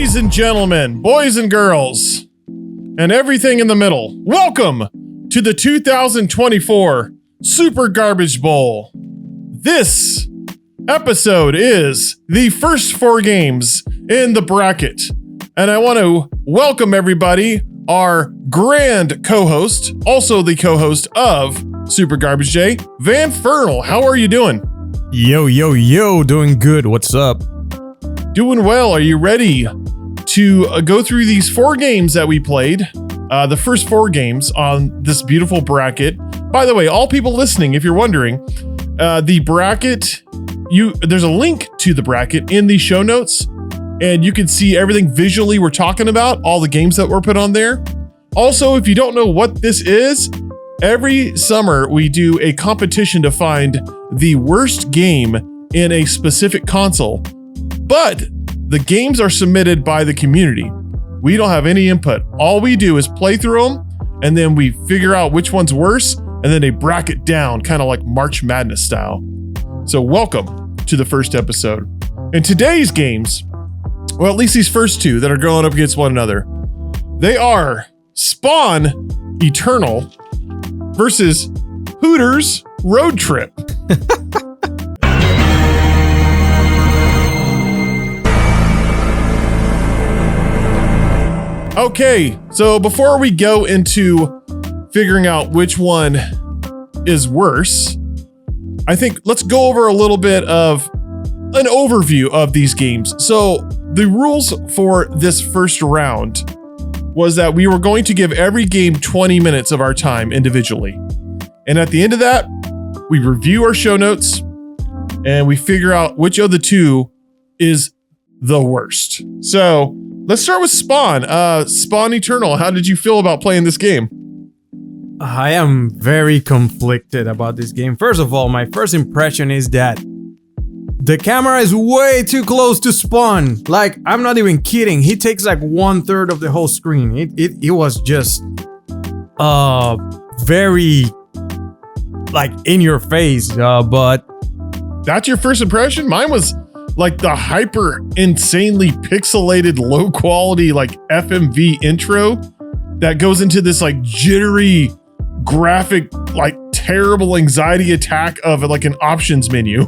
Ladies and gentlemen, boys and girls, and everything in the middle, welcome to the 2024 Super Garbage Bowl. This episode is the first four games in the bracket, and I want to welcome everybody, our grand co-host, also the co-host of Super Garbage Day, Vanfernal. How are you doing? Yo, doing good. What's up? Doing well. Are you ready to go through these four games that we played? The first four games on this beautiful bracket. By the way, all people listening, if you're wondering, the bracket, there's a link to the bracket in the show notes, and you can see everything visually we're talking about, all the games that were put on there. Also, if you don't know what this is, every summer we do a competition to find the worst game in a specific console. But the games are submitted by the community. We don't have any input. All we do is play through them, and then we figure out which one's worse, and then they bracket down, kind of like March Madness style. So welcome to the first episode. In today's games, well, at least these first two that are going up against one another, they are Spawn Eternal versus Hooters Road Trip. Okay, so before we go into figuring out which one is worse, I think let's go over a little bit of an overview of these games. So the rules for this first round was that we were going to give every game 20 minutes of our time individually. And at the end of that, we review our show notes and we figure out which of the two is the worst. So let's start with Spawn. Spawn Eternal, how did you feel about playing this game? I am very conflicted about this game. First of all, my first impression is that the camera is way too close to Spawn. Like, I'm not even kidding. He takes like 1/3 of the whole screen. It was just very like in your face. But that's your first impression? Mine was like the hyper insanely pixelated low quality like FMV intro that goes into this like jittery graphic like terrible anxiety attack of like an options menu.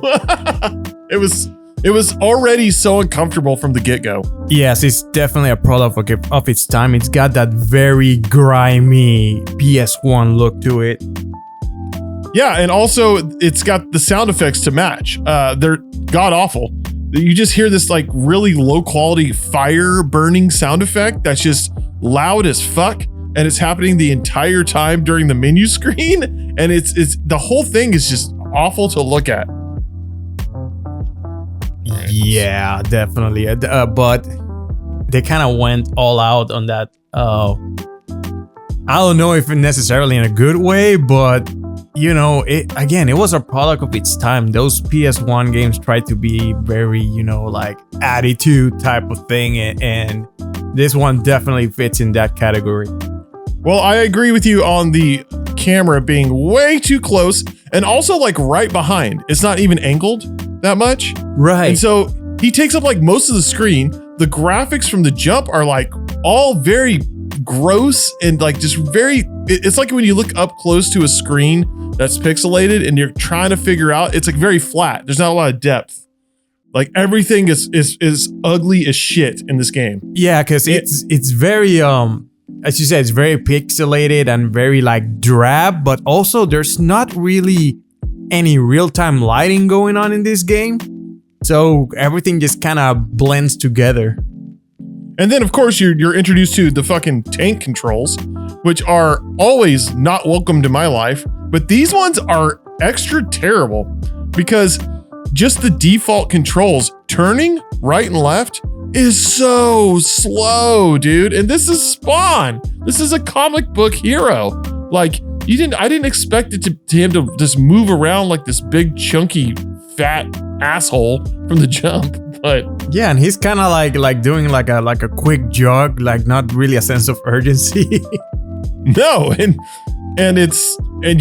It was already so uncomfortable from the get-go. Yes, it's definitely a product of its time. It's got that very grimy PS1 look to it. Yeah, and also it's got the sound effects to match. They're god awful. You just hear this like really low quality fire burning sound effect that's just loud as fuck, and it's happening the entire time during the menu screen, and it's the whole thing is just awful to look at. Yeah, definitely. But they kind of went all out on that. I don't know if necessarily in a good way, but you know, it was a product of its time. Those PS1 games tried to be very, like attitude type of thing, and this one definitely fits in that category. Well, I agree with you on the camera being way too close, and also like right behind. It's not even angled that much. Right. And so he takes up like most of the screen. The graphics from the jump are like all very gross and like just very, it's like when you look up close to a screen that's pixelated and you're trying to figure out, it's like very flat. There's not a lot of depth. Like everything is ugly as shit in this game. Yeah, because it's very as you said, it's very pixelated and very like drab, but also there's not really any real-time lighting going on in this game. So everything just kind of blends together. And then, of course, you're introduced to the fucking tank controls, which are always not welcome to my life. But these ones are extra terrible because just the default controls, turning right and left, is so slow, dude. And this is Spawn. This is a comic book hero. Like, I didn't expect it to him to just move around like this big, chunky, fat asshole from the jump. But yeah, and he's kind of like doing like a quick jog, like not really a sense of urgency. No, and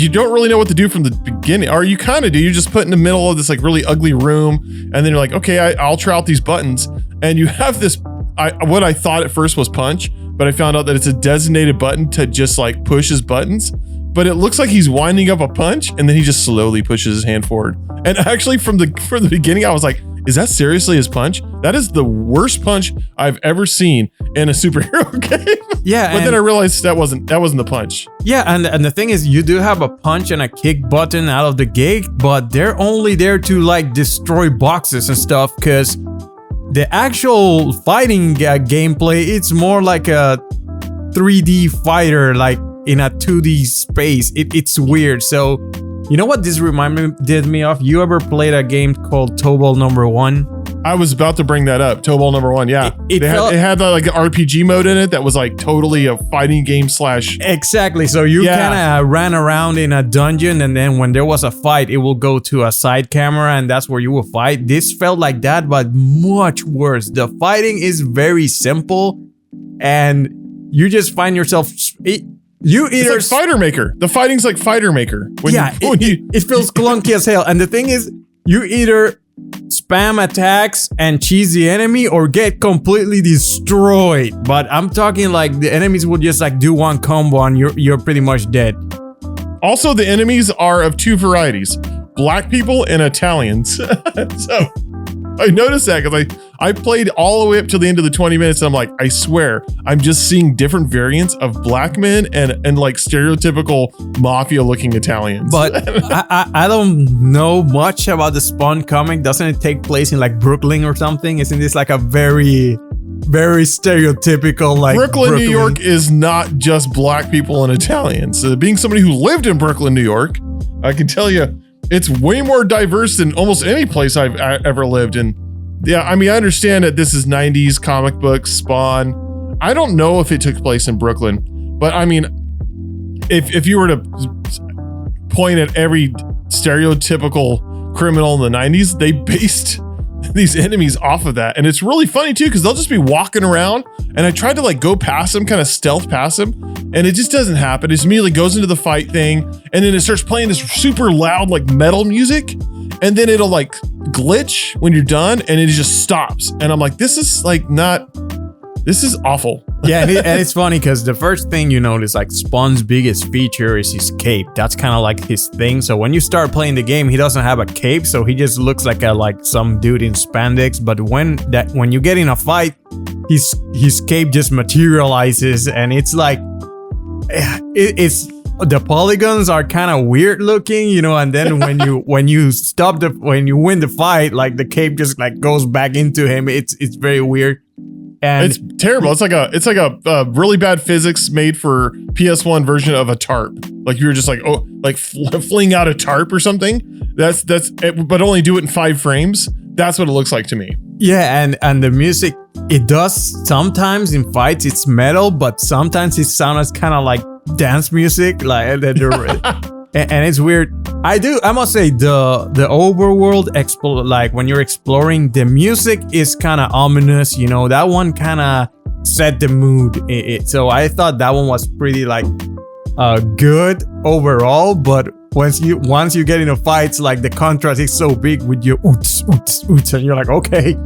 you don't really know what to do from the beginning, or you kind of do. You just put in the middle of this like really ugly room, and then you're like, okay, I'll try out these buttons, and you have this what I thought at first was punch, but I found out that it's a designated button to just like push his buttons. But it looks like he's winding up a punch, and then he just slowly pushes his hand forward. And actually, from the beginning, I was like, "Is that seriously his punch? That is the worst punch I've ever seen in a superhero game." Yeah, but then I realized that wasn't the punch. Yeah, and the thing is, you do have a punch and a kick button out of the gate, but they're only there to like destroy boxes and stuff. Because the actual fighting gameplay, it's more like a 3D fighter, like in a 2D space. It's weird. So, you know what this did me of? You ever played a game called Tobal Number 1? I was about to bring that up. Tobal Number 1, yeah. It had like an RPG mode in it that was like totally a fighting game slash. Exactly. So you kind of ran around in a dungeon, and then when there was a fight, it will go to a side camera, and that's where you will fight. This felt like that, but much worse. The fighting is very simple, and you just find yourself. It's like Fighter Maker. The fighting's like Fighter Maker. It feels clunky as hell. And the thing is, you either spam attacks and cheese the enemy or get completely destroyed. But I'm talking like the enemies will just like do one combo and you're pretty much dead. Also, the enemies are of two varieties: black people and Italians. So I noticed that because I played all the way up to the end of the 20 minutes, and I'm like, I swear, I'm just seeing different variants of black men and like stereotypical mafia-looking Italians. But I don't know much about the Spawn comic. Doesn't it take place in like Brooklyn or something? Isn't this like a very, very stereotypical like Brooklyn, New York is not just black people and Italians. Being somebody who lived in Brooklyn, New York, I can tell you, it's way more diverse than almost any place I've ever lived in. Yeah, I mean, I understand that this is 90s comic books, Spawn. I don't know if it took place in Brooklyn, but I mean, if you were to point at every stereotypical criminal in the 90s, they based these enemies off of that. And it's really funny too, because they'll just be walking around, and I tried to like go past them, kind of stealth past them, and it just doesn't happen. It immediately goes into the fight thing, and then it starts playing this super loud like metal music, and then it'll like glitch when you're done, and it just stops. And I'm like, this is awful. Yeah, and it's funny because the first thing you notice, like Spawn's biggest feature is his cape. That's kind of like his thing. So when you start playing the game, he doesn't have a cape, so he just looks like some dude in spandex. But when you get in a fight, his cape just materializes, and it's like it's the polygons are kind of weird looking, you know. And then when you win the fight, like the cape just like goes back into him. It's very weird. And it's terrible. It's like a really bad physics made for PS1 version of a tarp. Like you were just like, fling out a tarp or something. That's it, but only do it in 5 frames. That's what it looks like to me. Yeah, and the music, it does sometimes in fights it's metal, but sometimes it sounds kind of like dance music, like and it's weird. I must say the overworld like when you're exploring, the music is kind of ominous, you know. That one kind of set the mood. So I thought that one was pretty like good overall, but once you get into fights, like the contrast is so big with your oots, and you're like, okay.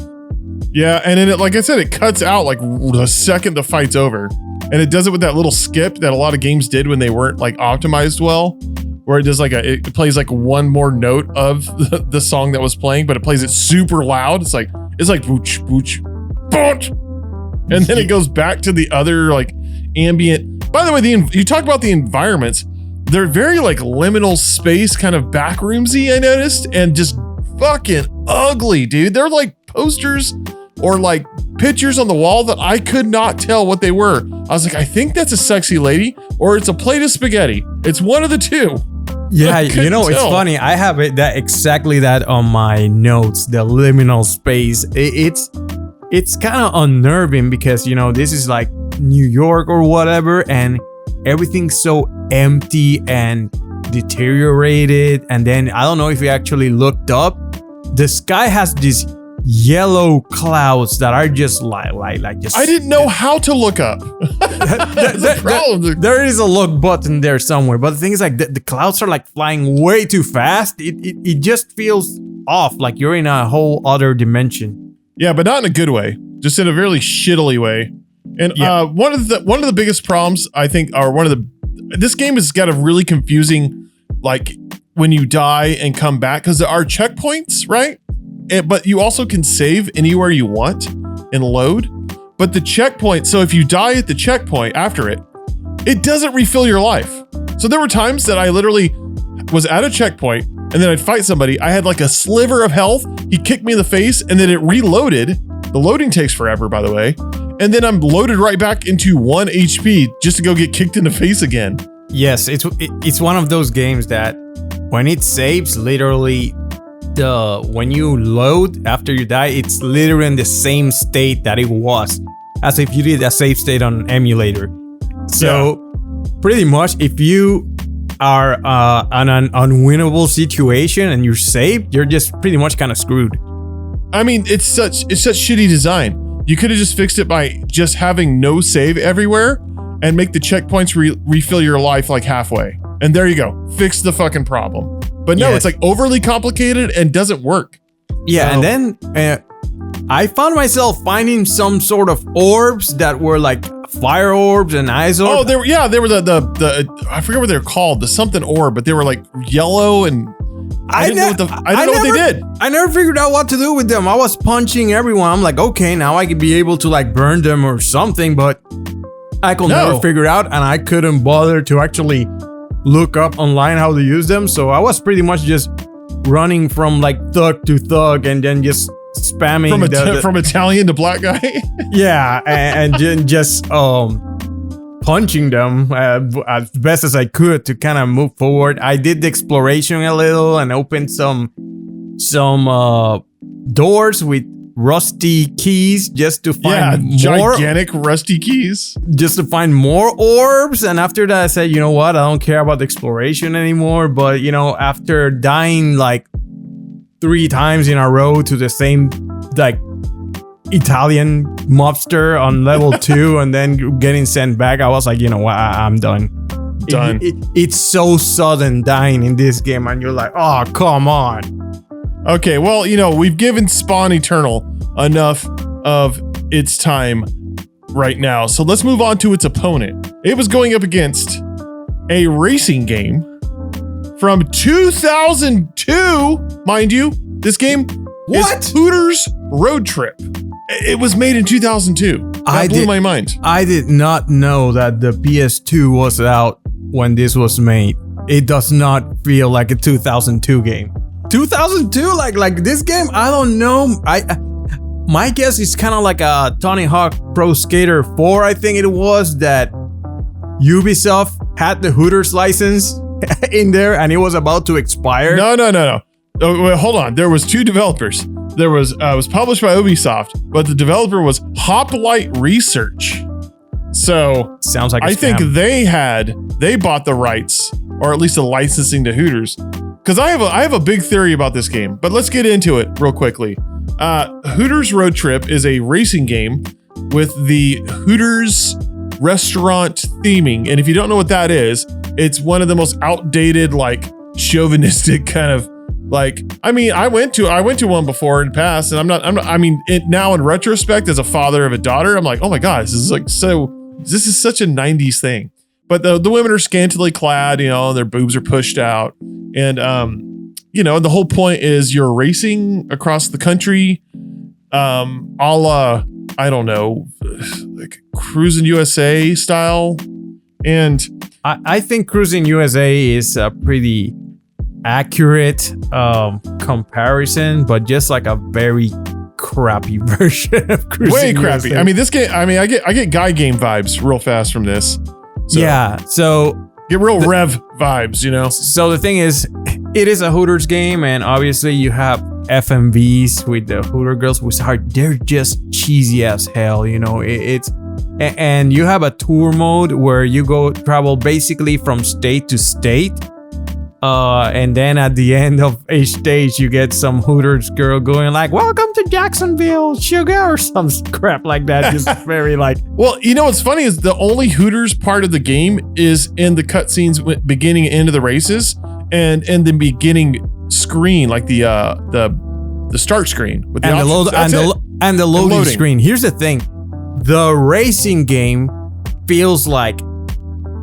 Yeah, and then like I said, it cuts out like the second the fight's over. And it does it with that little skip that a lot of games did when they weren't like optimized well, where it does like it plays like one more note of the song that was playing, but it plays it super loud. It's like booch, booch, booch. And then it goes back to the other like ambient. By the way, you talk about the environments. They're very like liminal space, kind of backroomsy, I noticed, and just fucking ugly, dude. They're like posters or like pictures on the wall that I could not tell what they were. I was like, I think that's a sexy lady or it's a plate of spaghetti. It's one of the two. Yeah, you know, it's funny. I have exactly that on my notes, the liminal space. It's kind of unnerving because, you know, this is like New York or whatever, and everything's so empty and deteriorated. And then I don't know if you actually looked up, the sky has these yellow clouds that are just like just. I didn't know how to look up. There is a look button there somewhere, but the thing is like the clouds are like flying way too fast. It just feels off, like you're in a whole other dimension. Yeah, but not in a good way. just in a really shittily way. And one of the biggest problems I think, this game has got a really confusing, like when you die and come back, because there are checkpoints, right? But you also can save anywhere you want and load. But the checkpoint, so if you die at the checkpoint after it, it doesn't refill your life. So there were times that I literally was at a checkpoint and then I'd fight somebody. I had like a sliver of health. He kicked me in the face and then it reloaded. The loading takes forever, by the way. And then I'm loaded right back into 1 HP just to go get kicked in the face again. Yes, it's one of those games that when it saves, literally, when you load after you die, it's literally in the same state that it was as if you did a save state on an emulator. So pretty much, if you are on an unwinnable situation and you're saved, you're just pretty much kind of screwed. I mean, it's such shitty design. You could have just fixed it by just having no save everywhere and make the checkpoints refill your life like halfway. And there you go. Fix the fucking problem. But no, it's like overly complicated and doesn't work. Yeah, so. And then I found myself finding some sort of orbs that were like fire orbs and ice orbs. Oh, they were the I forget what they're called, the something orb, but they were like yellow and I didn't know what they did. I never figured out what to do with them. I was punching everyone. I'm like, okay, now I could be able to like burn them or something, but I could never figure out, and I couldn't bother to actually look up online how to use them. So I was pretty much just running from like thug to thug and then just spamming from Italian to black guy. Yeah, and just punching them as best as I could to kind of move forward. I did the exploration a little and opened some doors with rusty keys just to find more gigantic rusty keys, just to find more orbs. And after that I said, you know what, I don't care about the exploration anymore. But you know, after dying like 3 times in a row to the same like Italian mobster on level 2 and then getting sent back, I was like, you know what, I'm done. It's so sudden dying in this game and you're like, oh, come on. Okay, well, you know, we've given Spawn Eternal enough of its time right now, so let's move on to its opponent. It was going up against a racing game from 2002, mind you. This game is Hooters Road Trip. It was made in 2002. That blew my mind. I did not know that the PS2 was out when this was made. It does not feel like a 2002 game. 2002, like this game, I don't know. My guess is kind of like a Tony Hawk Pro Skater 4. I think it was that Ubisoft had the Hooters license in there and it was about to expire. No. Oh, wait, hold on. There was 2 developers. There was it was published by Ubisoft, but the developer was Hoplite Research. So sounds like a I scam. think they bought the rights, or at least the licensing to Hooters. Because I have a big theory about this game, but let's get into it real quickly. Hooters Road Trip is a racing game with the Hooters restaurant theming, and if you don't know what that is, it's one of the most outdated, like chauvinistic kind of like. I mean, I went to one before in the past, and now in retrospect, as a father of a daughter, I'm like, oh my god, this is such a 90s thing. But the women are scantily clad, you know, their boobs are pushed out. And, you know, the whole point is you're racing across the country, a la, I don't know, like Cruising USA style. And I think Cruising USA is a pretty accurate comparison, but just like a very crappy version of Cruising way crappy. USA. I mean, this game, I get Guy Game vibes real fast from this. So. Yeah, so get real Rev vibes, you know? So the thing is, it is a Hooters game, and obviously you have FMVs with the Hooter girls, which they're just cheesy as hell, you know? And you have a tour mode where you travel basically from state to state. And then at the end of each stage, you get some Hooters girl going like, welcome to Jacksonville, sugar, or some crap like that. Just very like. Well, you know what's funny is the only Hooters part of the game is in the cutscenes beginning and end of the races, and in the beginning screen, like the start screen with the options. And the loading screen. Here's the thing. The racing game feels like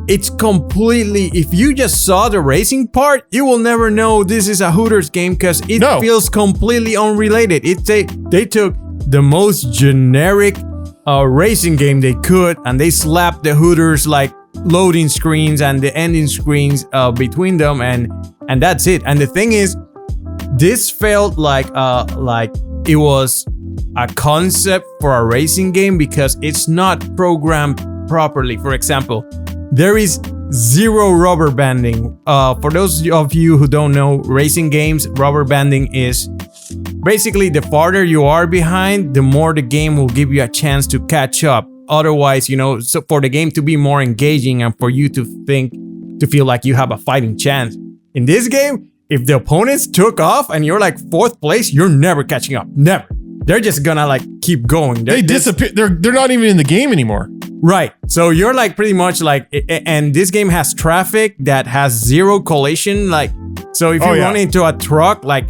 it's completely, if you just saw the racing part, you will never know this is a Hooters game because it feels completely unrelated. They took the most generic racing game they could and they slapped the Hooters like loading screens and the ending screens between them, and that's it. And the thing is, this felt like it was a concept for a racing game because it's not programmed properly. For example, there is zero rubber banding. For those of you who don't know racing games, rubber banding is basically the farther you are behind, the more the game will give you a chance to catch up. Otherwise, so for the game to be more engaging and for you to feel like you have a fighting chance. In this game, if the opponents took off and you're like 4th place, you're never catching up. Never. They're just gonna like keep going. They disappear. They're not even in the game anymore. Right. So you're like pretty much like, and this game has traffic that has zero collision. Like, so if you run into a truck, like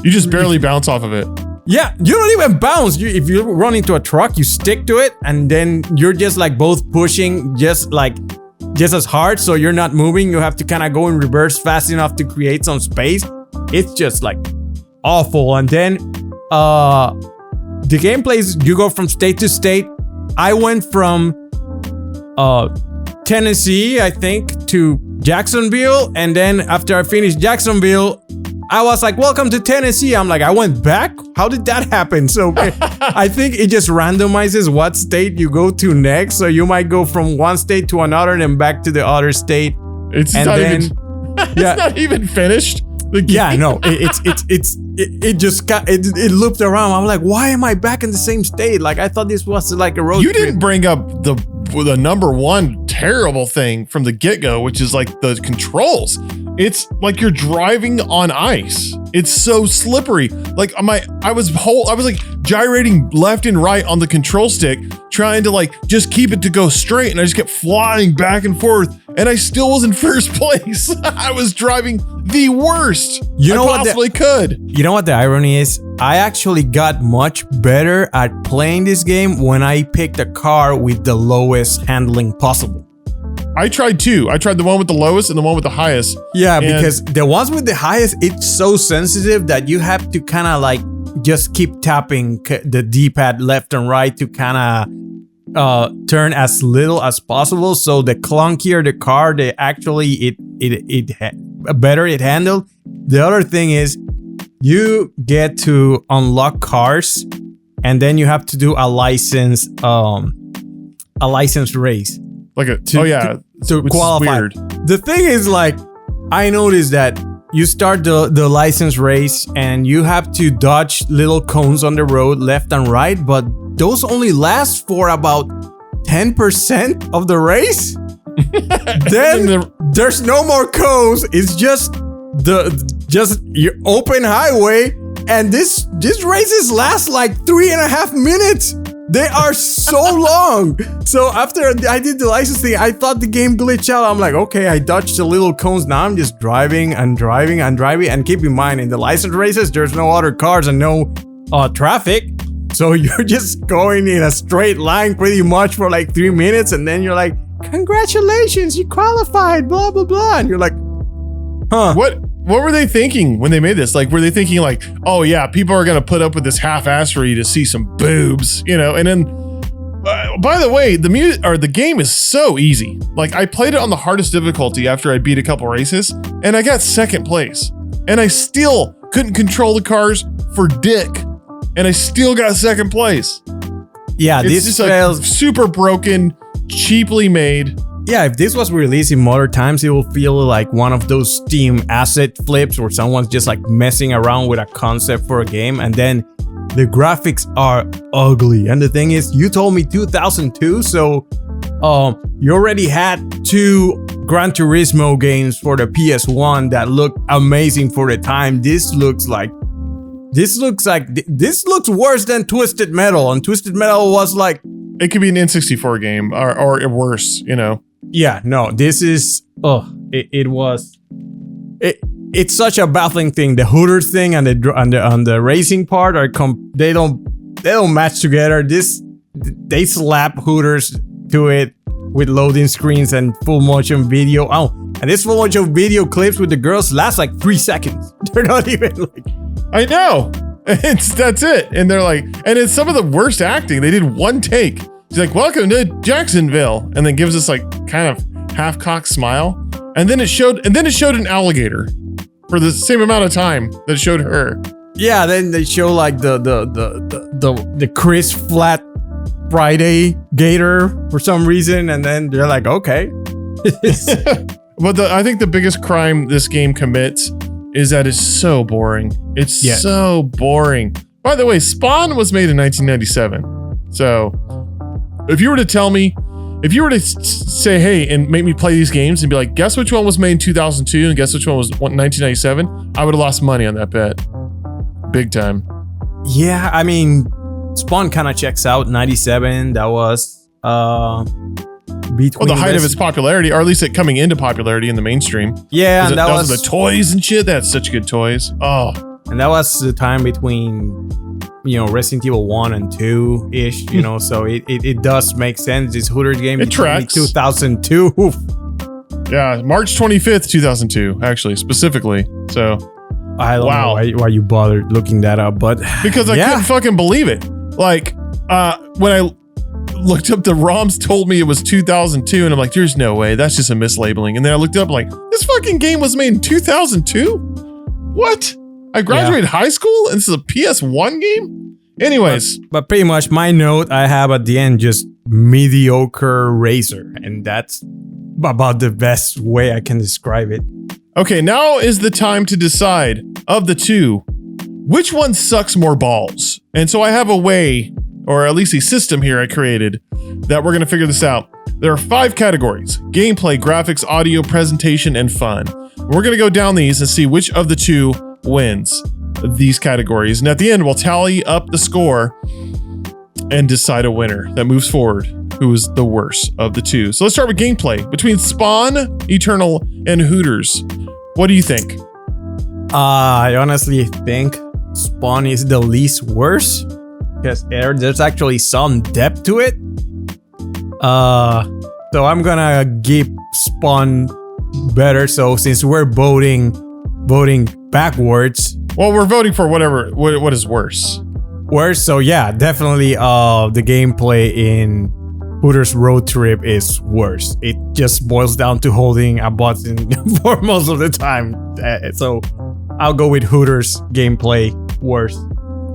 you just barely bounce off of it. Yeah, you don't even bounce. If you run into a truck, you stick to it, and then you're just like both pushing just as hard, so you're not moving. You have to kind of go in reverse fast enough to create some space. It's just like awful. And then the gameplay is you go from state to state. I went from Tennessee, I think, to Jacksonville, and then after I finished Jacksonville, I was like, welcome to Tennessee. I'm like, I went back? How did that happen? So I think it just randomizes what state you go to next. So you might go from one state to another and then back to the other state. It's not even finished. Yeah, no, it just it looped around. I'm like, why am I back in the same state? Like, I thought this was like a road trip. You didn't bring up the number one terrible thing from the get-go, which is like the controls. It's like you're driving on ice. It's so slippery. Like I was like gyrating left and right on the control stick, trying to like just keep it to go straight, and I just kept flying back and forth, and I still was in first place. I was driving the worst I possibly could. You know what the irony is? I actually got much better at playing this game when I picked a car with the lowest handling possible. I tried two. I tried the one with the lowest and the one with the highest. Yeah, because the ones with the highest, it's so sensitive that you have to kind of like just keep tapping the D-pad left and right to kind of turn as little as possible. So the clunkier the car, better it handled. The other thing is you get to unlock cars, and then you have to do a license race. To qualify. Weird. The thing is, like, I noticed that you start the license race and you have to dodge little cones on the road left and right, but those only last for about 10% of the race. Then there's no more cones. It's just your open highway, and this races last like 3.5 minutes. They are so long. So after I did the license thing, I thought the game glitched out. I'm like, okay, I dodged the little cones. Now I'm just driving. And keep in mind, in the license races, there's no other cars and no traffic. So you're just going in a straight line pretty much for like 3 minutes. And then you're like, congratulations, you qualified, blah, blah, blah. And you're like, huh. What were they thinking when they made this? Like, were they thinking like, oh yeah, people are going to put up with this half-assery to see some boobs, And then, by the way, the game is so easy. Like, I played it on the hardest difficulty after I beat a couple races, and I got second place. And I still couldn't control the cars for dick. And I still got second place. Yeah, it's just like super broken, cheaply made. Yeah, if this was released in modern times, it will feel like one of those Steam asset flips where someone's just like messing around with a concept for a game, and then the graphics are ugly. And the thing is, you told me 2002, so you already had 2 Gran Turismo games for the PS1 that looked amazing for the time. This looks worse than Twisted Metal, and Twisted Metal was like, it could be an N64 game or worse, Yeah, no, this is, it it's such a baffling thing. The Hooters thing and the racing part they don't match together. They slap Hooters to it with loading screens and full motion video. Oh, and this full motion video clips with the girls last like 3 seconds. They're not even like. I know. That's it. And they're like, and it's some of the worst acting. They did one take. She's like, welcome to Jacksonville. And then gives us like kind of half-cocked smile. And then it showed an alligator for the same amount of time that it showed her. Yeah, then they show like the Chris Flat Friday gator for some reason, and then they're like, okay. But I think the biggest crime this game commits is that it's so boring. It's so boring. By the way, Spawn was made in 1997. So if you were to say, hey, and make me play these games and be like, guess which one was made in 2002 and guess which one was 1997, I would have lost money on that bet. Big time. Yeah, I mean, Spawn kind of checks out. 97, that was between the height of its popularity, or at least it coming into popularity in the mainstream. Yeah, and that was the toys and shit. That's such good toys. Oh, and that was the time between, Resident Evil 1 and 2 ish. So it does make sense. This Hooters game, it tracks. 2002. Oof. Yeah, March 25th, 2002, actually, specifically. So I don't know why you bothered looking that up, but because I couldn't fucking believe it. Like, when I looked up the ROMs, told me it was 2002, and I'm like, there's no way, that's just a mislabeling. And then I looked up, like, this fucking game was made in 2002. What? I graduated high school, and this is a PS1 game. Anyways, but pretty much my note I have at the end just mediocre racer, and that's about the best way I can describe it. Okay, now is the time to decide, of the two, which one sucks more balls? And so I have a way, or at least a system here I created, that we're going to figure this out. There are 5 categories: gameplay, graphics, audio, presentation, and fun. We're going to go down these and see which of the two wins these categories. And at the end, we'll tally up the score and decide a winner that moves forward, who is the worst of the two. So let's start with gameplay. Between Spawn, Eternal, and Hooters, what do you think? I honestly think Spawn is the least worst, because there's actually some depth to it. So I'm gonna give Spawn better. So since we're voting backwards, well, we're voting for what is worse. Worse. So yeah, definitely. The gameplay in Hooters Road Trip is worse. It just boils down to holding a button for most of the time. So I'll go with Hooters gameplay worse.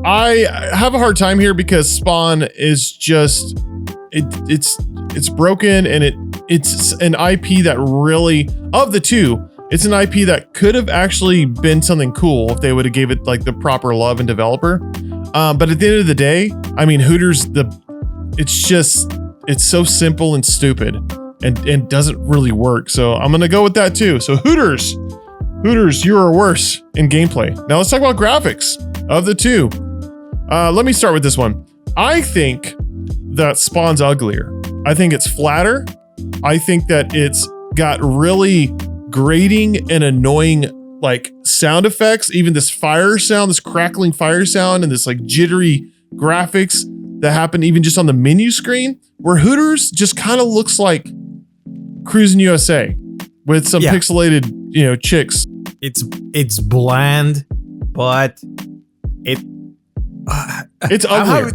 I have a hard time here because Spawn is just it's broken, and it's an IP that really, of the two, it's an IP that could have actually been something cool if they would have gave it like the proper love and developer. But at the end of the day, I mean, Hooters, it's so simple and stupid and doesn't really work. So I'm going to go with that too. So Hooters, you are worse in gameplay. Now let's talk about graphics of the two. Let me start with this one. I think that Spawn's uglier. I think it's flatter. I think that it's got really grating and annoying like sound effects, even this fire sound, this crackling fire sound, and this like jittery graphics that happen even just on the menu screen, where Hooters just kind of looks like Cruising USA with some pixelated, chicks. It's bland, but it's uglier.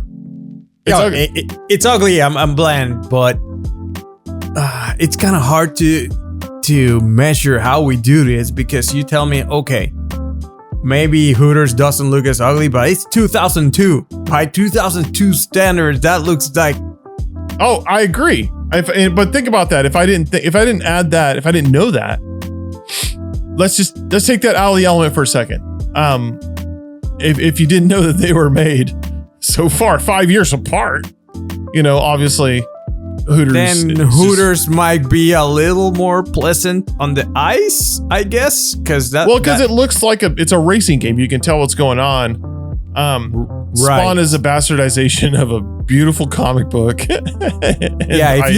It's ugly. I'm bland, but it's kind of hard to measure how we do this, because you tell me, okay, maybe Hooters doesn't look as ugly, but it's 2002. By 2002 standards, that looks like. Oh, I agree. But think about that. If I didn't add that, if I didn't know that, let's take that out of the element for a second. If you didn't know that they were made so far 5 years apart, obviously Hooters. Then Hooters might be a little more pleasant on the eyes, I guess, because it looks like it's a racing game. You can tell what's going on. Spawn is a bastardization of a beautiful comic book. If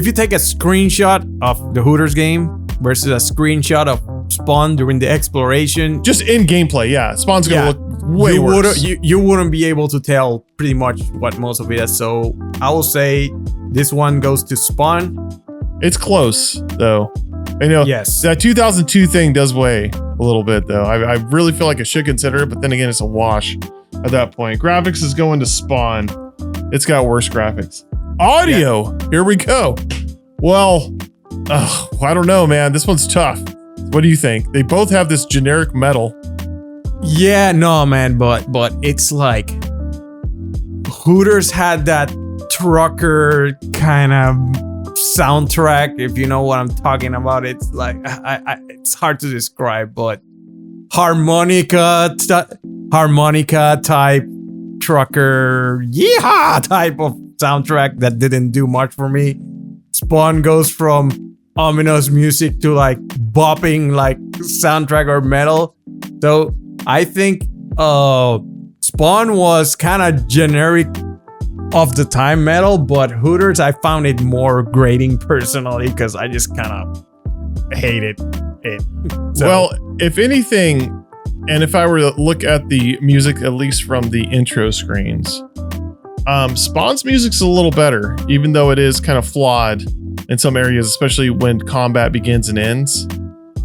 you take a screenshot of the Hooters game versus a screenshot of Spawn during the exploration. Just in gameplay, yeah. Spawn's gonna look way you worse. You wouldn't be able to tell pretty much what most of it is. So I will say this one goes to Spawn. It's close though. Yes. That 2002 thing does weigh a little bit though. I really feel like I should consider it, but then again, it's a wash at that point. Graphics is going to Spawn. It's got worse graphics. Audio. Here we go. Well, I don't know, man. This one's tough. What do you think? They both have this generic metal. Yeah, no, man, but it's like Hooters had that trucker kind of soundtrack, if you know what I'm talking about. It's like it's hard to describe, but harmonica type trucker type of soundtrack that didn't do much for me. Spawn goes from ominous music to like bopping like soundtrack or metal. So I think Spawn was kind of generic of the time metal, but Hooters, I found it more grating personally because I just kind of hated it. So, well, if anything, and if I were to look at the music, at least from the intro screens, Spawn's music's a little better, even though it is kind of flawed in some areas, especially when combat begins and ends.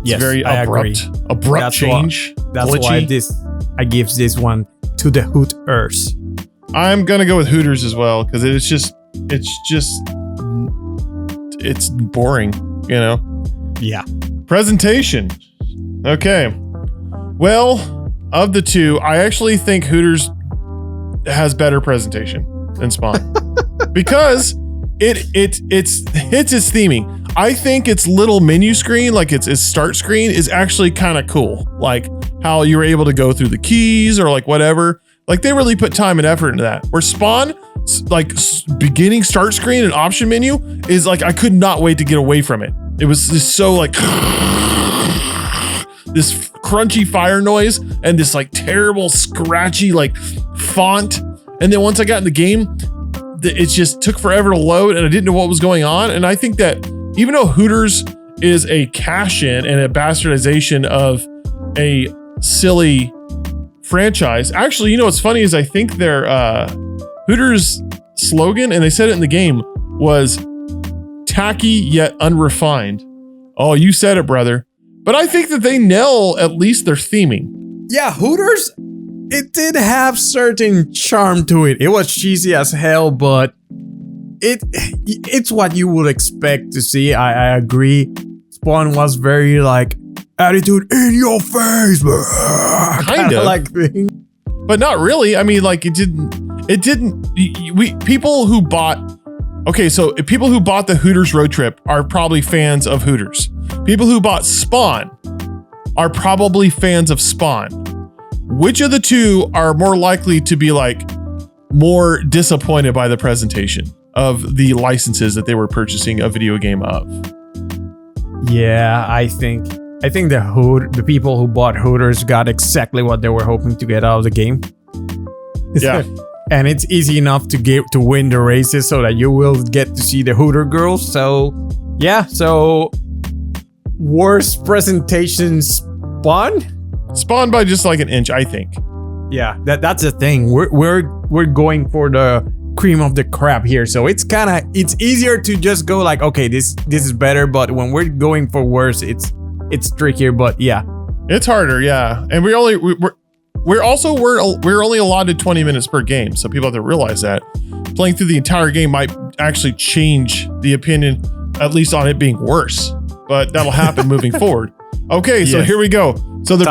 It's very abrupt change. That's glitchy. why I give this one to the Hooters. I'm gonna go with Hooters as well because it's boring, you know. Yeah. Presentation. Okay. Well, of the two, I actually think Hooters has better presentation than Spawn because it hits its theming. I think its little menu screen, like its start screen, is actually kind of cool. Like how you were able to go through the keys or like whatever. Like they really put time and effort into that. Where Spawn, like beginning start screen and option menu is like I could not wait to get away from it. It was just so like this crunchy fire noise and this like terrible scratchy like font. And then once I got in the game, it just took forever to load and I didn't know what was going on. And I think that even though Hooters is a cash-in and a bastardization of a silly franchise, actually, you know what's funny is I think their Hooters slogan, and they said it in the game, was tacky yet unrefined. Oh, you said it, brother. But I think that they nail at least their theming. Yeah, Hooters, it did have certain charm to it. It was cheesy as hell, but it's what you would expect to see. I agree. Spawn was very like attitude in your face, kind of like thing. But not really. I mean, like it didn't. People who bought the Hooters road trip are probably fans of Hooters. People who bought Spawn are probably fans of Spawn. Which of the two are more likely to be like more disappointed by the presentation of the licenses that they were purchasing a video game of? Yeah, I think the people who bought Hooters got exactly what they were hoping to get out of the game. Yeah. And it's easy enough to win the races so that you will get to see the Hooter girls. So yeah, so worst presentation Spawn by just like an inch, I think. Yeah, that's the thing. We're going for the cream of the crop here. So it's easier to just go like, okay, this is better, but when we're going for worse, it's trickier, but yeah. It's harder, yeah. And we're only allotted 20 minutes per game, so people have to realize that. Playing through the entire game might actually change the opinion, at least on it being worse. But that'll happen moving forward. Okay, so here we go. So they're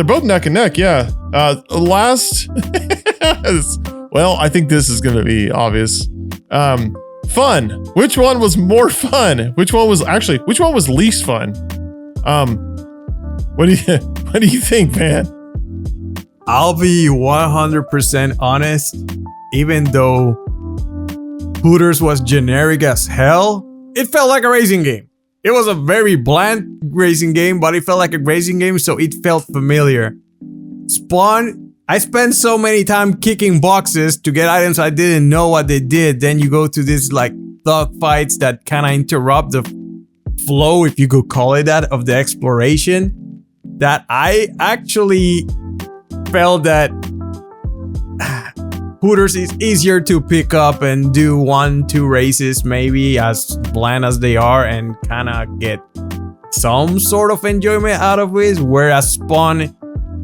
both neck and neck, yeah. Last well, I think this is gonna be obvious. Fun. Which one was more fun? Which one was least fun? What do you think, man? I'll be 100% honest. Even though Hooters was generic as hell, it felt like a racing game. It was a very bland racing game, but it felt like a racing game, so it felt familiar. Spawn, I spent so many time kicking boxes to get items I didn't know what they did. Then you go to this like thug fights that kind of interrupt the flow, if you could call it that, of the exploration, that I actually felt that Hooters is easier to pick up and do 1-2 races, maybe as bland as they are, and kind of get some sort of enjoyment out of it. Whereas Spawn,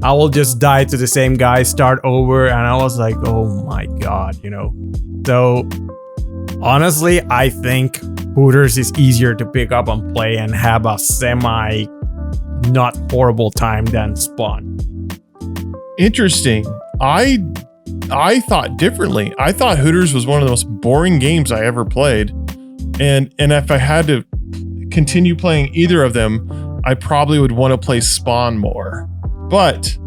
I will just die to the same guy, start over, and I was like, oh my god, So honestly, I think Hooters is easier to pick up and play and have a semi not horrible time than Spawn. Interesting. I thought differently. I thought Hooters was one of the most boring games I ever played. And if I had to continue playing either of them, I probably would want to play Spawn more. But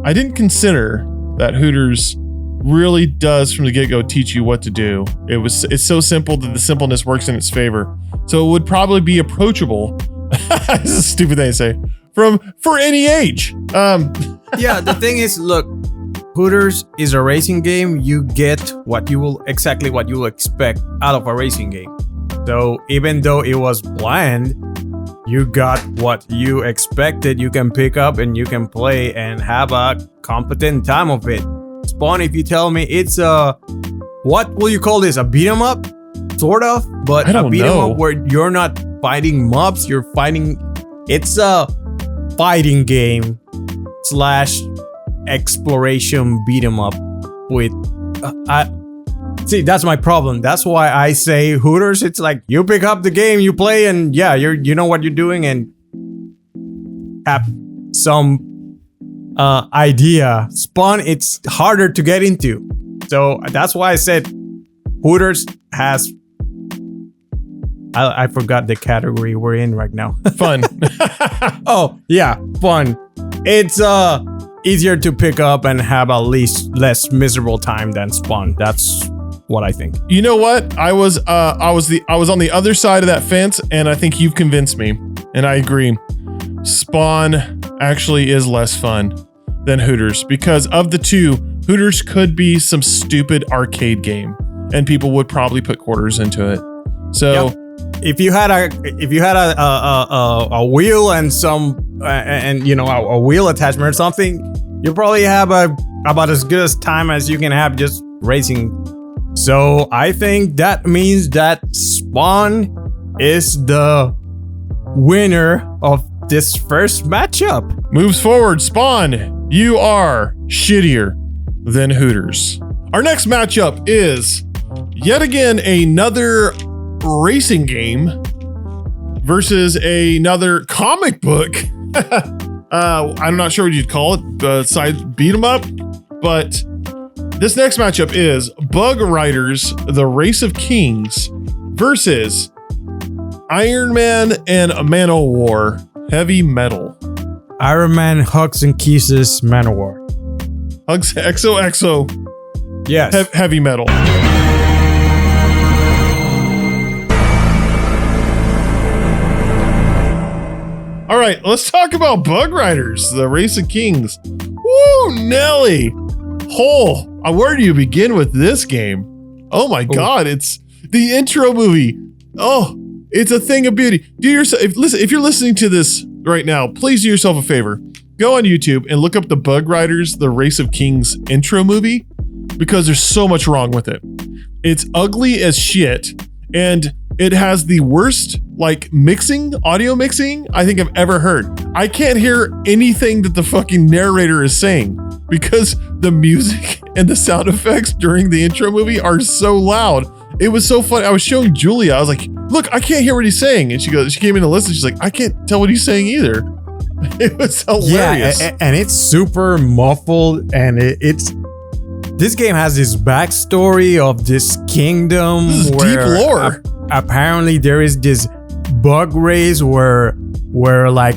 I didn't consider that Hooters really does from the get-go teach you what to do. It's so simple that the simpleness works in its favor. So it would probably be approachable. This is a stupid thing to say. For any age. Yeah, the thing is, look, Hooters is a racing game. You get exactly what you will expect out of a racing game. So even though it was bland, you got what you expected. You can pick up and you can play and have a competent time of it. Spawn, if you tell me it's what will you call this? A beat 'em up? Sort of, but a beat 'em up where you're not fighting mobs, it's a fighting game / exploration beat 'em up with see, that's my problem. That's why I say Hooters, it's like you pick up the game, you play, and yeah, you know what you're doing and have some idea. Spawn, it's harder to get into. So that's why I said Hooters has I forgot the category we're in right now. Fun. Oh, yeah, fun. It's easier to pick up and have a less miserable time than Spawn. That's what I think. You know what? I was on the other side of that fence, and I think you've convinced me, and I agree. Spawn actually is less fun than Hooters because of the two. Hooters could be some stupid arcade game, and people would probably put quarters into it. So. Yep. If you had a wheel and some a wheel attachment or something, you probably have about as good a time as you can have just racing. So I think that means that Spawn is the winner of this first matchup. Moves forward, Spawn. You are shittier than Hooters. Our next matchup is yet again another racing game versus another comic book. I'm not sure what you'd call it, side beat 'em up, but this next matchup is Bug Riders: The Race of Kings versus Iron Man and Manowar: Heavy Metal. Iron Man hugs and kisses Manowar. Hugs XOXO. Yes. Heavy Metal. All right, let's talk about Bug Riders: The Race of Kings. Woo, Nelly. Where do you begin with this game? Oh my God, it's the intro movie. Oh, it's a thing of beauty. If you're listening to this right now, please do yourself a favor. Go on YouTube and look up the Bug Riders: The Race of Kings intro movie because there's so much wrong with it. It's ugly as shit, and it has the worst audio mixing I think I've ever heard. I can't hear anything that the fucking narrator is saying because the music and the sound effects during the intro movie are so loud. It was so funny. I was showing Julia. I was like, look, I can't hear what he's saying. And she came in to listen. She's like, I can't tell what he's saying either. It was hilarious. Yeah, and it's super muffled, and this game has this backstory of this kingdom. This is deep lore. Apparently there is this bug race where like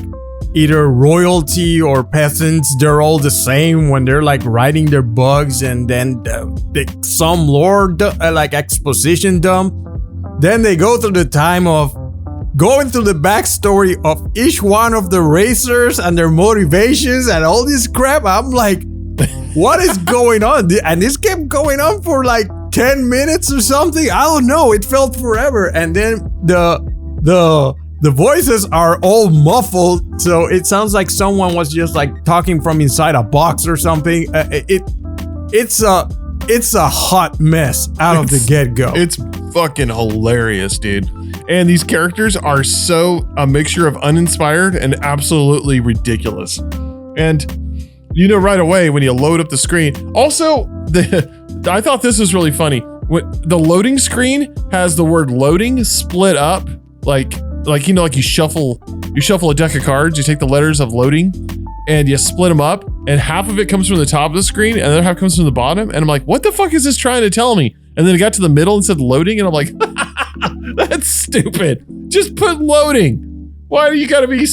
either royalty or peasants, they're all the same when they're like riding their bugs, and then some lore exposition dump. Then they go through the time of going through the backstory of each one of the racers and their motivations and all this crap. I'm like, what is going on? And this kept going on for like 10 minutes or something. I don't know. It felt forever. And then the the voices are all muffled, so it sounds like someone was just like talking from inside a box or something. It's a hot mess out of the get-go. It's fucking hilarious, dude. And these characters are so a mixture of uninspired and absolutely ridiculous. And you know right away when you load up the screen. Also, I thought this was really funny. When the loading screen has the word loading split up, like you shuffle a deck of cards, you take the letters of loading and you split them up, and half of it comes from the top of the screen and the other half comes from the bottom. And I'm like, what the fuck is this trying to tell me? And then it got to the middle and said loading, and I'm like, that's stupid. Just put loading. Why do you gotta be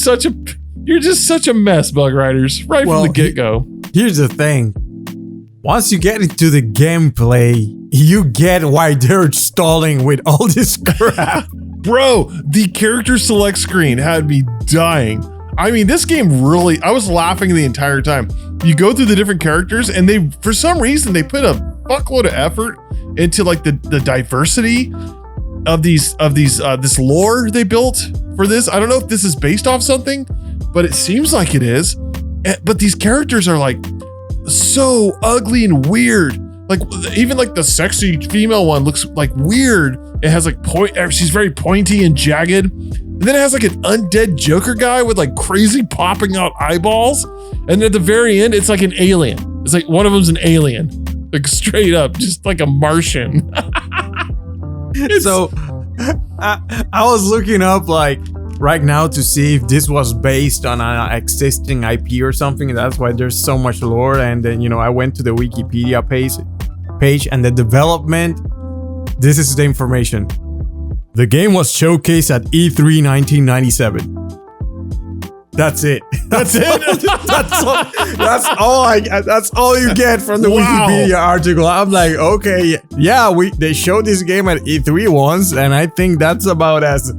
you're just such a mess, Bug Riders, right from the get-go. Here's the thing. Once you get into the gameplay, you get why they're stalling with all this crap. Bro, the character select screen had me dying. I mean, this game really, I was laughing the entire time. You go through the different characters and for some reason, they put a fuckload of effort into like the diversity of this lore they built for this. I don't know if this is based off something, but it seems like it is. But these characters are like so ugly and weird. Like even like the sexy female one looks like weird. It has like she's very pointy and jagged. And then it has like an undead Joker guy with like crazy popping out eyeballs. And at the very end, it's like an alien. It's like one of them's an alien. Like straight up, just like a Martian. So I was looking up like right now to see if this was based on an existing IP or something. That's why there's so much lore. And then, I went to the Wikipedia page and the development. This is the information. The game was showcased at E3 1997. That's it. That's it. That's all you get from the Wikipedia article. I'm like, okay, yeah, they showed this game at E3 once, and I think that's about as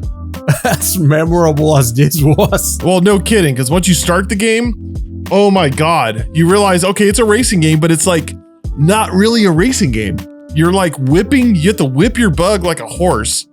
memorable as this was. Well, no kidding, because once you start the game, oh my god, you realize, okay, it's a racing game, but it's like not really a racing game. You're like you have to whip your bug like a horse,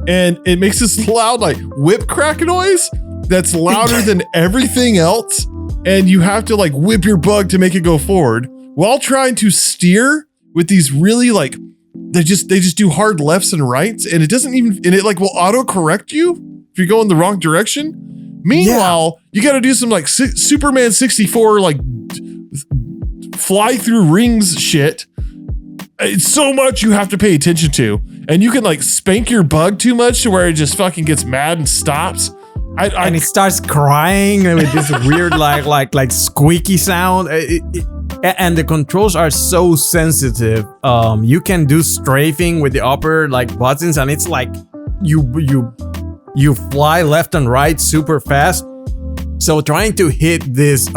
and it makes this loud like whip crack noise that's louder than everything else, and you have to like whip your bug to make it go forward while trying to steer with these really like they just do hard lefts and rights, and it like will auto correct you if you go in the wrong direction. Meanwhile, you got to do some like Superman 64 like fly through rings shit. It's so much you have to pay attention to, and you can like spank your bug too much to where it just fucking gets mad and stops. And it starts crying with this weird like squeaky sound. And the controls are so sensitive. You can do strafing with the upper like buttons, and it's like you fly left and right super fast. So trying to hit these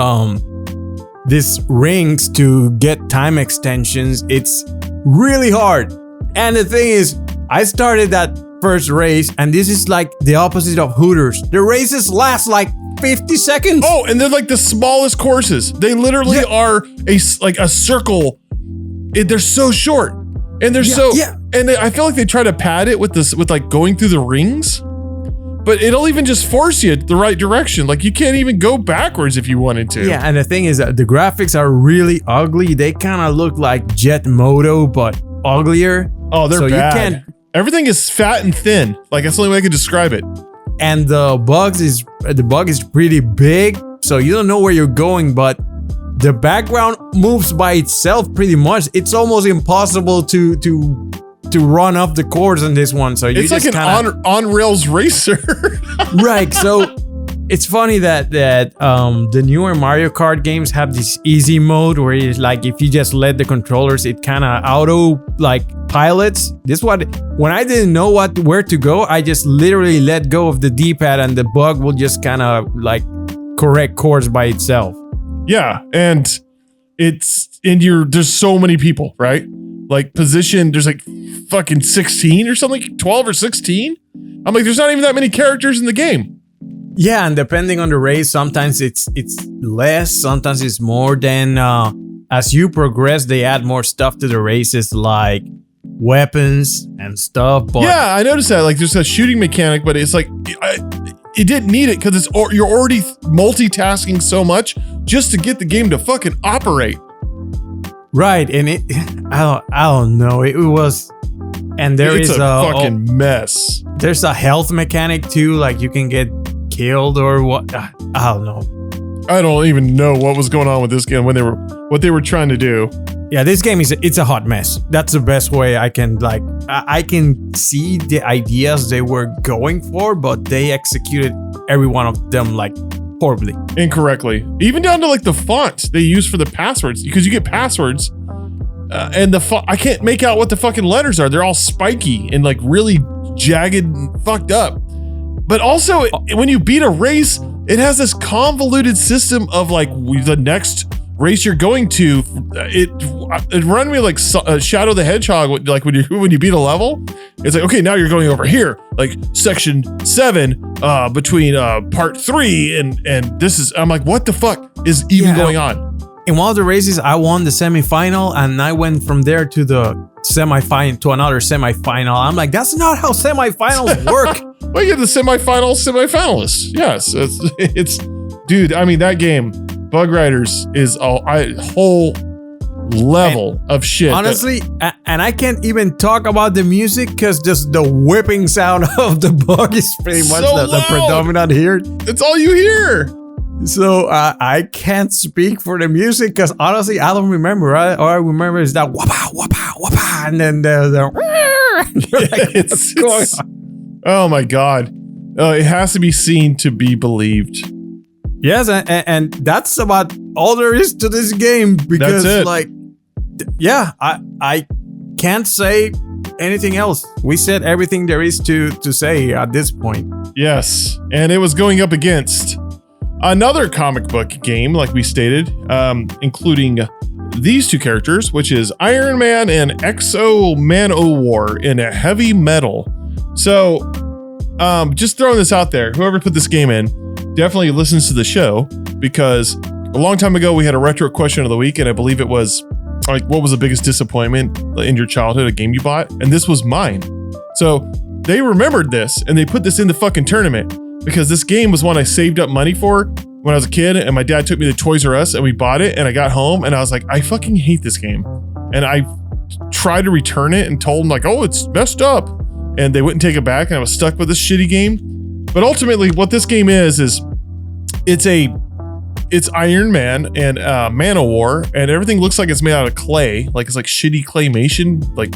rings to get time extensions, it's really hard. And the thing is, I started that first race, and this is like the opposite of Hooters. The races last like 50 seconds. Oh, and they're like the smallest courses. They literally are a circle. They're so short, and and I feel like they try to pad it with like going through the rings, but it'll even just force you the right direction. Like you can't even go backwards if you wanted to. Yeah, and the thing is that the graphics are really ugly. They kind of look like Jet Moto, but uglier. Oh, they're bad. Everything is fat and thin. Like that's the only way I could describe it. And the bug is pretty big, so you don't know where you're going, but the background moves by itself pretty much. It's almost impossible to run up the course on this one. So it's like an on rails racer. Right. So it's funny that the newer Mario Kart games have this easy mode where it's like if you just let the controllers, it kind of auto like pilots. When I didn't know where to go, I just literally let go of the D-pad and the bug will just kind of like correct course by itself. Yeah, and there's so many people, right? Like position, there's like fucking 16 or something, 12 or 16. I'm like, there's not even that many characters in the game. Yeah, and depending on the race, sometimes it's less, sometimes it's more. Then as you progress, they add more stuff to the races, like weapons and stuff. But yeah, I noticed that. Like there's a shooting mechanic, but it's like it didn't need it because you're already multitasking so much just to get the game to fucking operate. Right, and I don't know. It was, and it's a fucking mess. There's a health mechanic too, like you can get killed or what? I don't know. I don't even know what was going on with this game what they were trying to do. Yeah, this game it's a hot mess. That's the best way I can I can see the ideas they were going for, but they executed every one of them like horribly. Incorrectly. Even down to like the font they use for the passwords, because you get passwords and I can't make out what the fucking letters are. They're all spiky and like really jagged and fucked up. But also when you beat a race, it has this convoluted system of like the next race you're going to. It reminded me of like Shadow the Hedgehog, like when you beat a level. It's like, okay, now you're going over here, like section 7 between part 3 and this is. I'm like, what the fuck is even going on? In one of the races, I won the semifinal, and I went from there to the semifinal to another semifinal. I'm like, that's not how semifinals work. Well, you get the semifinalists. Yes, it's dude. I mean, that game, Bug Riders, is a whole level of shit. Honestly, and I can't even talk about the music because just the whipping sound of the bug is pretty much the predominant here. It's all you hear. So I can't speak for the music because honestly, I don't remember. Right? All I remember is that wapa wapa wapa, and then the like, what's going on? Oh my god, it has to be seen to be believed. Yes, and that's about all there is to this game because like, yeah, I can't say anything else. We said everything there is to say at this point. Yes, and it was going up against another comic book game, like we stated, including these two characters, which is Iron Man and Manowar in a heavy metal. So, just throwing this out there, whoever put this game in definitely listens to the show, because a long time ago we had a retro question of the week, and I believe it was like, what was the biggest disappointment in your childhood, a game you bought? And this was mine. So they remembered this and they put this in the fucking tournament, because this game was one I saved up money for when I was a kid, and my dad took me to Toys R Us and we bought it, and I got home and I was like, I fucking hate this game. And I tried to return it and told them like, oh, it's messed up. And they wouldn't take it back, and I was stuck with this shitty game. But ultimately what this game is it's Iron Man and Manowar, and everything looks like it's made out of clay, like it's like shitty claymation, like.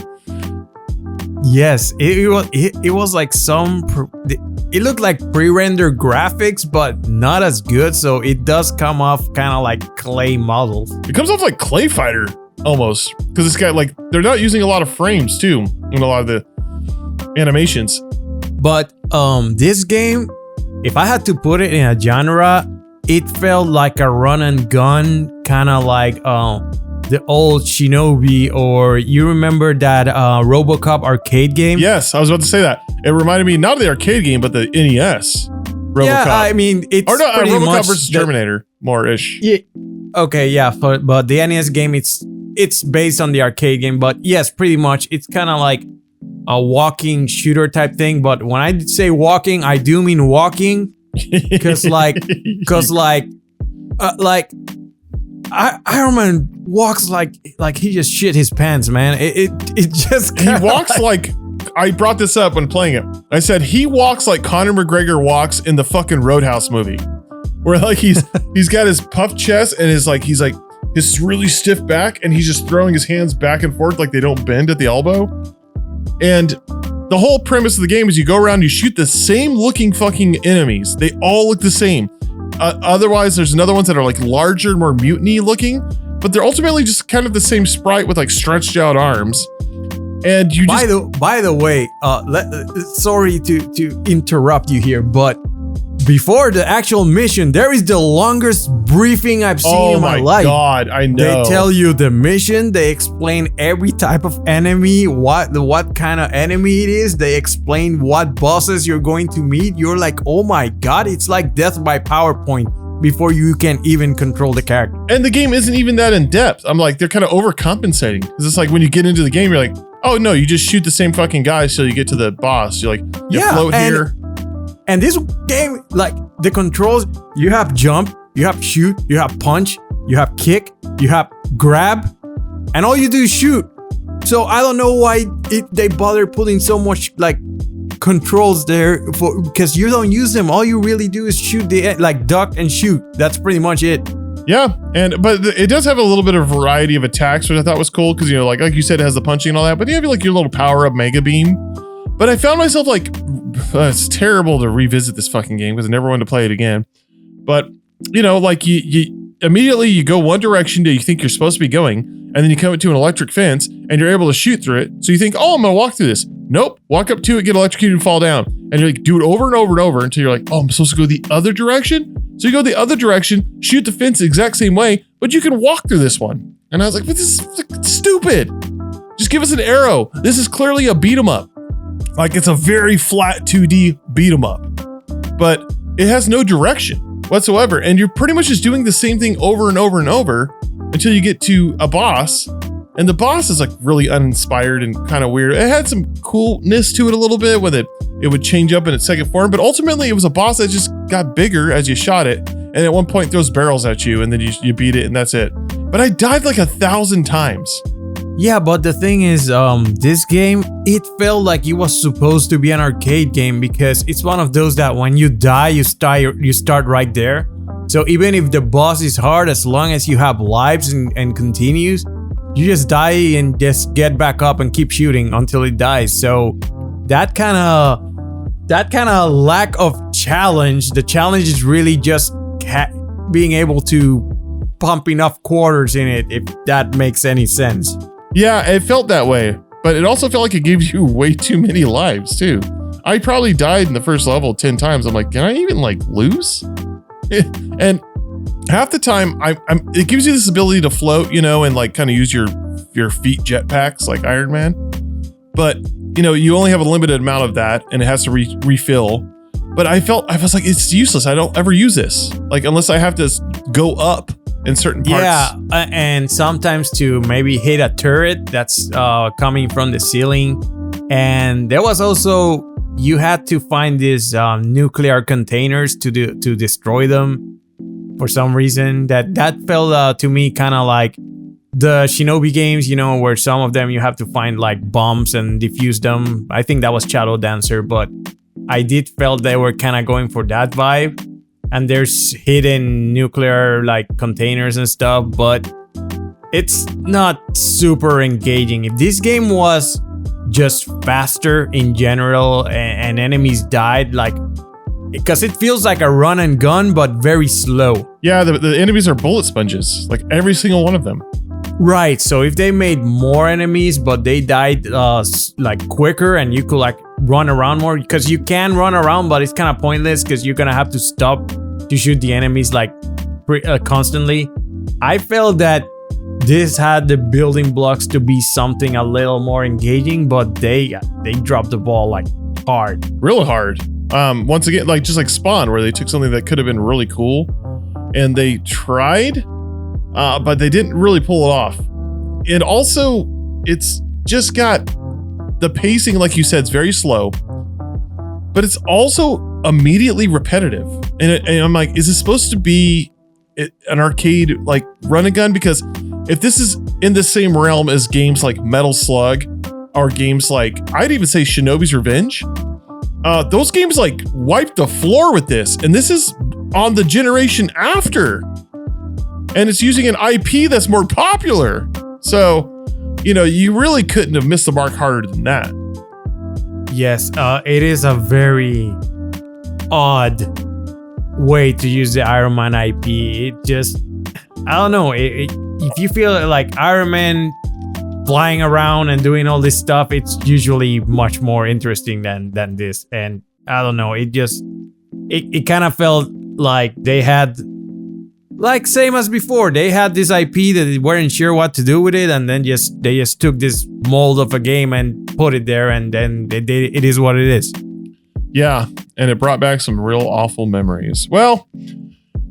Yes, it was like it looked like pre-rendered graphics, but not as good. So it does come off kind of like clay models. It comes off like Clay Fighter almost, because it's got like, they're not using a lot of frames too in a lot of the animations. But this game, if I had to put it in a genre, it felt like a run and gun, kind of like the old Shinobi, or you remember that RoboCop arcade game? Yes, I was about to say that. It reminded me not of the arcade game, but the NES RoboCop. Yeah, I mean, it's RoboCop versus Terminator, more-ish. Yeah. Okay, yeah, but the NES game, it's based on the arcade game, but yes, pretty much, it's kind of like a walking shooter type thing. But when I say walking, I do mean walking, because Iron Man walks like he just shit his pants, man. It just he walks like I brought this up when playing it. I said he walks like Conor McGregor walks in the fucking Roadhouse movie, where like he's got his puffed chest and he's like his really stiff back, and he's just throwing his hands back and forth like they don't bend at the elbow. And the whole premise of the game is you go around, you shoot the same looking fucking enemies. They all look the same. Otherwise, there's another ones that are like larger, more mutiny looking, but they're ultimately just kind of the same sprite with like stretched out arms. And you by the way, sorry to interrupt you here, but before the actual mission, there is the longest briefing I've seen in my life. Oh my god, I know. They tell you the mission, they explain every type of enemy, what kind of enemy it is, they explain what bosses you're going to meet. You're like, oh my god, it's like death by PowerPoint before you can even control the character. And the game isn't even that in depth. I'm like, they're kind of overcompensating. Because it's like when you get into the game, you're like, oh no, you just shoot the same fucking guys till you get to the boss. You're like, you float here. And this game, like the controls, you have jump, you have shoot, you have punch, you have kick, you have grab, and all you do is shoot. So I don't know why they bother putting so much like controls there because you don't use them. All you really do is shoot like duck and shoot. That's pretty much it. Yeah, but it does have a little bit of variety of attacks, which I thought was cool because, you know, like you said, it has the punching and all that, but you have like your little power-up Mega Beam. But I found myself like, it's terrible to revisit this fucking game because I never wanted to play it again. But, you know, like you immediately you go one direction that you think you're supposed to be going, and then you come to an electric fence and you're able to shoot through it. So you think, oh, I'm gonna walk through this. Nope, walk up to it, get electrocuted and fall down. And you like do it over and over and over until you're like, oh, I'm supposed to go the other direction? So you go the other direction, shoot the fence the exact same way, but you can walk through this one. And I was like, this is stupid. Just give us an arrow. This is clearly a beat 'em up. Like it's a very flat 2D beat 'em up, but it has no direction whatsoever. And you're pretty much just doing the same thing over and over and over until you get to a boss. And the boss is like really uninspired and kind of weird. It had some coolness to it a little bit with it. It would change up in its second form, but ultimately it was a boss that just got bigger as you shot it. And at one point throws barrels at you and then you beat it and that's it. But I died like 1,000 times. Yeah, but the thing is, this game, it felt like it was supposed to be an arcade game because it's one of those that when you die, you start right there. So even if the boss is hard, as long as you have lives and continues, you just die and just get back up and keep shooting until it dies. So that kind of lack of challenge, the challenge is really just being able to pump enough quarters in it, if that makes any sense. Yeah, it felt that way, but it also felt like it gave you way too many lives too. I probably died in the first level 10 times. I'm like, can I even like lose? And half the time, it gives you this ability to float, you know, and like kind of use your feet jetpacks like Iron Man. But you know, you only have a limited amount of that, and it has to refill. But I was like, it's useless. I don't ever use this, like unless I have to go up in certain parts. Yeah, and sometimes to maybe hit a turret that's coming from the ceiling. And there was also, you had to find these nuclear containers to destroy them for some reason. That felt to me kind of like the Shinobi games, you know, where some of them you have to find like bombs and defuse them. I think that was Shadow Dancer, but I did felt they were kind of going for that vibe. And there's hidden nuclear like containers and stuff, but it's not super engaging. If this game was just faster in general and enemies died, like, because it feels like a run and gun, but very slow. Yeah, the enemies are bullet sponges, like every single one of them. Right, so if they made more enemies, but they died like quicker and you could like run around more, because you can run around, but it's kind of pointless because you're gonna have to stop to shoot the enemies like constantly. I felt that this had the building blocks to be something a little more engaging, but they dropped the ball like hard. Really hard. Once again, like just like Spawn, where they took something that could have been really cool and they tried, but they didn't really pull it off. And also, it's just got the pacing, like you said, is very slow, but it's also immediately repetitive. And I'm like, is this supposed to be an arcade like run and gun? Because if this is in the same realm as games like Metal Slug or games like, I'd even say Shinobi's Revenge, those games like wiped the floor with this, and this is on the generation after, and it's using an IP that's more popular. So, you know, you really couldn't have missed the mark harder than that. Yes, it is a very odd way to use the Iron Man IP. It just, I don't know, if you feel like Iron Man flying around and doing all this stuff, it's usually much more interesting than this. And I don't know, it kind of felt like they had, like same as before, they had this IP that they weren't sure what to do with it, and then they just took this mold of a game and put it there, and then it is what it is. Yeah, and it brought back some real awful memories. Well,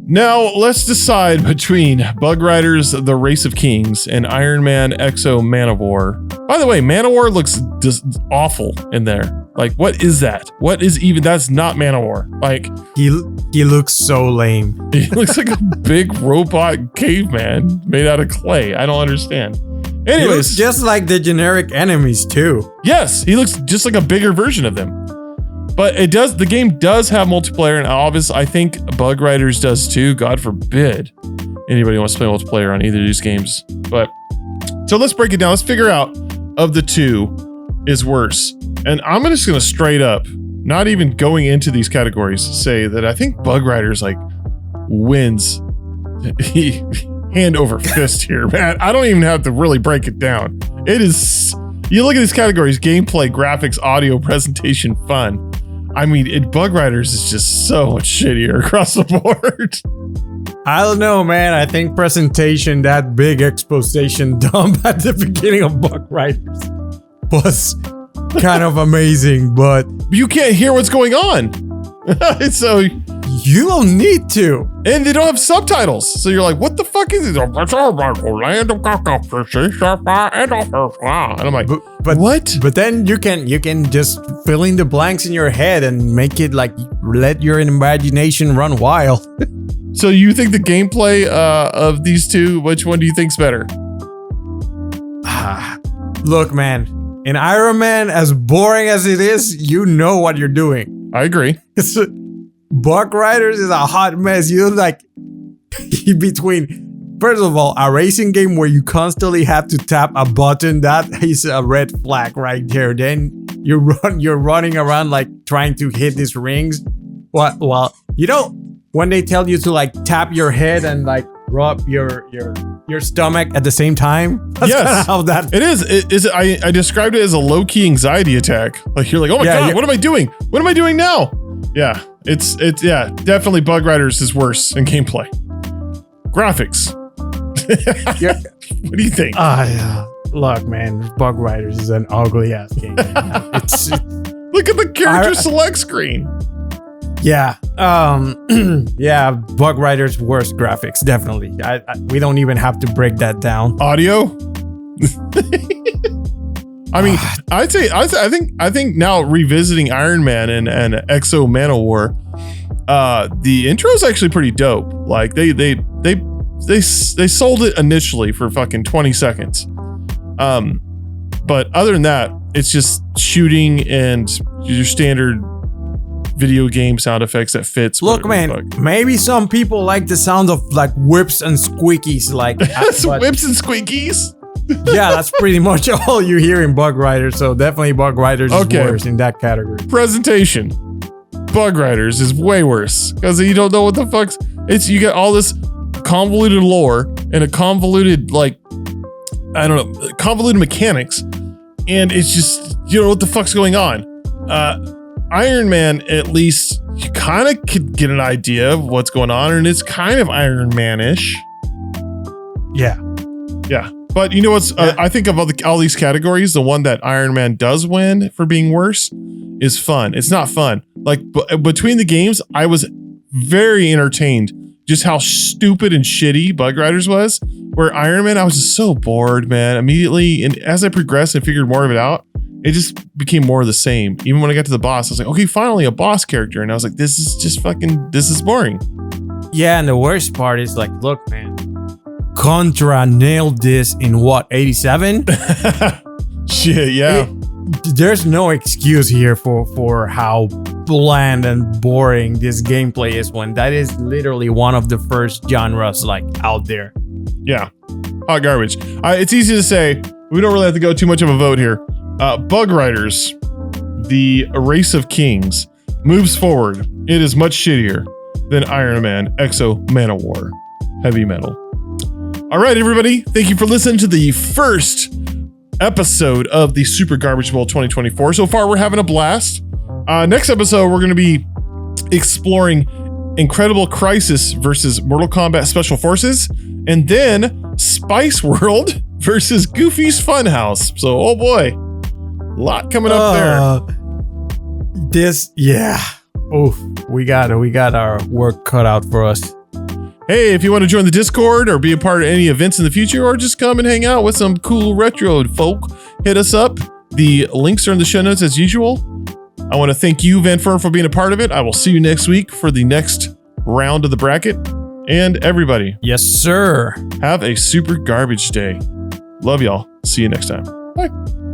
now let's decide between Bug Riders: The Race of Kings and Iron Man Exo Manowar. By the way, Manowar looks just awful in there. Like, what is that? What is even? That's not Manowar. Like, he looks so lame. he looks like a big robot caveman made out of clay. I don't understand. He looks Anyways, just like the generic enemies too. yes, he looks just like a bigger version of them. But the game does have multiplayer, and obviously I think Bug Riders does too. God forbid anybody wants to play multiplayer on either of these games. But so let's break it down. Let's figure out of the two is worse. And I'm just gonna straight up, not even going into these categories, say that I think Bug Riders like wins hand over fist here, man. I don't even have to really break it down. It is, you look at these categories: gameplay, graphics, audio, presentation, fun. I mean, Bug Riders is just so much shittier across the board. I don't know, man. I think presentation, that big exposition dump at the beginning of Bug Riders was kind of amazing, but You can't hear what's going on. So, you don't need to. and they don't have subtitles. So you're like, what the fuck is it? And I'm like, But what? But then you can just fill in the blanks in your head and make it like, let your imagination run wild. So you think the gameplay of these two, which one do you think's better? Look, man, in Iron Man, as boring as it is, you know what you're doing. I agree. Bug Riders is a hot mess. You're like between, first of all, a racing game where you constantly have to tap a button. That is a red flag right there. Then you're running around like trying to hit these rings. Well, you know when they tell you to like tap your head and like rub your stomach at the same time? That's Yes. kinda how that. It is. I described it as a low-key anxiety attack. Like you're like, oh my God, what am I doing? What am I doing now? Yeah, it's definitely Bug Riders is worse in gameplay. Graphics. Yeah. What do you think? Yeah. Look, man, Bug Riders is an ugly ass game. It's Look at the character select screen. yeah. Yeah, Bug Riders worst graphics, definitely. We don't even have to break that down. Audio. I mean, I think now revisiting Iron Man and Exo Manowar, the intro is actually pretty dope. Like they sold it initially for fucking 20 seconds. But other than that, it's just shooting and your standard video game sound effects that fits. Look, man, maybe some people like the sound of like whips and squeakies, like but whips and squeakies. yeah, that's pretty much all you hear in Bug Riders. So definitely Bug Riders is worse in that category. Presentation. Bug Riders is way worse because you don't know what the fuck's. It's you get all this convoluted lore and a convoluted convoluted mechanics, and it's just you know what the fuck's going on. Iron Man, at least you kind of could get an idea of what's going on, and it's kind of Iron Man-ish. Yeah. But you know what's? I think of all these categories, the one that Iron Man does win for being worse is fun. It's not fun. Like between the games, I was very entertained. Just how stupid and shitty Bug Riders was. Where Iron Man, I was just so bored, man. Immediately, and as I progressed and figured more of it out, it just became more of the same. Even when I got to the boss, I was like, okay, finally a boss character, and I was like, this is boring. Yeah, and the worst part is like, look, man. Contra nailed this in what, 87? Shit, yeah. There's no excuse here for how bland and boring this gameplay is when that is literally one of the first genres like out there. Yeah. Hot garbage. It's easy to say. We don't really have to go too much of a vote here. Bug Riders, the race of kings, moves forward. It is much shittier than Iron Man, Exo Manowar, Heavy Metal. All right, everybody. Thank you for listening to the first episode of the Super Garbage Bowl 2024. So far, we're having a blast. Next episode, we're going to be exploring Incredible Crisis versus Mortal Kombat Special Forces, and then Spice World versus Goofy's Funhouse. So, oh boy, a lot coming up there. Oof, we got our work cut out for us. Hey, if you want to join the Discord or be a part of any events in the future, or just come and hang out with some cool retro folk, hit us up. The links are in the show notes as usual. I want to thank you, Vanfern, for being a part of it. I will see you next week for the next round of the bracket. And everybody, Yes, sir. have a super garbage day. Love y'all. See you next time. Bye.